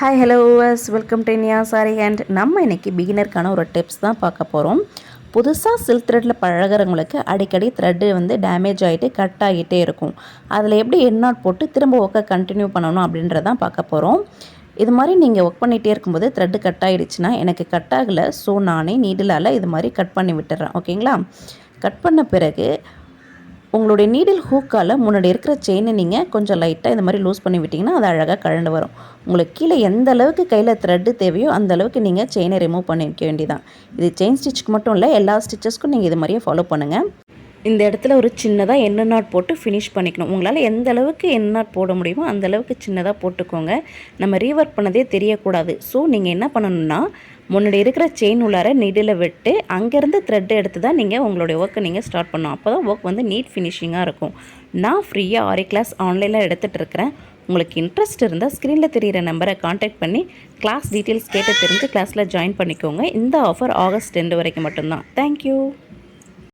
Hi hello viewers, welcome to Iniya sorry hand. நம்ம இன்றைக்கி பிகினருக்கான ஒரு டிப்ஸ் தான் பார்க்க போகிறோம். புதுசாக சில்க் த்ரெட்டில் பழகிறவங்களுக்கு அடிக்கடி த்ரெட்டு டேமேஜ் ஆகிட்டு கட் ஆகிட்டே இருக்கும். அதில் எப்படி எண்ணாட் போட்டு திரும்ப ஒர்க்கை கண்டினியூ பண்ணணும் அப்படின்றதான் பார்க்க போகிறோம். இது மாதிரி நீங்கள் ஒர்க் பண்ணிகிட்டே இருக்கும்போது த்ரெட்டு கட் ஆகிடுச்சுன்னா எனக்கு கட் ஆகலை, ஸோ நானே நீடிலால் இது மாதிரி கட் பண்ணி விட்டுறேன். ஓகேங்களா? கட் பண்ண பிறகு உங்களுடைய நீடில் ஹூக்கால் முன்னாடி இருக்கிற செயினை நீங்கள் கொஞ்சம் லைட்டாக இந்த மாதிரி லூஸ் பண்ணி விட்டிங்கன்னா அது அழகாக கழண்டு வரும். உங்களுக்கு கீழே எந்த அளவுக்கு கையில் த்ரெட்டு தேவையோ அந்த அளவுக்கு நீங்கள் செயினை ரிமூவ் பண்ணி வைக்க வேண்டியதான். இது செயின் ஸ்டிச்சுக்கு மட்டும் இல்லை, எல்லா ஸ்டிச்சஸ்க்கும் நீங்கள் இது மாதிரியே ஃபாலோ பண்ணுங்கள். இந்த இடத்துல ஒரு சின்னதாக எண்ணெய் நாட் போட்டு ஃபினிஷ் பண்ணிக்கணும். உங்களால் எந்த அளவுக்கு எண்ணெய் நாட் போட முடியுமோ அந்த அளவுக்கு சின்னதாக போட்டுக்கோங்க. நம்ம ரீவொர்க் பண்ணதே தெரியக்கூடாது. ஸோ நீங்கள் என்ன பண்ணணும்னா, முன்னாடி இருக்கிற செயின் உள்ளார நீடில் விட்டு அங்கேருந்து த்ரெட் எடுத்து தான் நீங்கள் உங்களுடைய ஒர்க்கை நீங்கள் ஸ்டார்ட் பண்ணணும். அப்போ தான் ஒர்க் நீட் ஃபினிஷிங்காக இருக்கும். நான் ஃப்ரீயாக ஆரி கிளாஸ் ஆன்லைனில் எடுத்துகிட்டு இருக்கிறேன். உங்களுக்கு இன்ட்ரெஸ்ட் இருந்தால் ஸ்க்ரீனில் தெரிகிற நம்பரை காண்டாக்ட் பண்ணி கிளாஸ் டீட்டெயில்ஸ் கேட்டு தெரிஞ்சு கிளாஸில் ஜாயின் பண்ணிக்கோங்க. இந்த ஆஃபர் ஆகஸ்ட் 2 வரைக்கும் மட்டும்தான். தேங்க்யூ.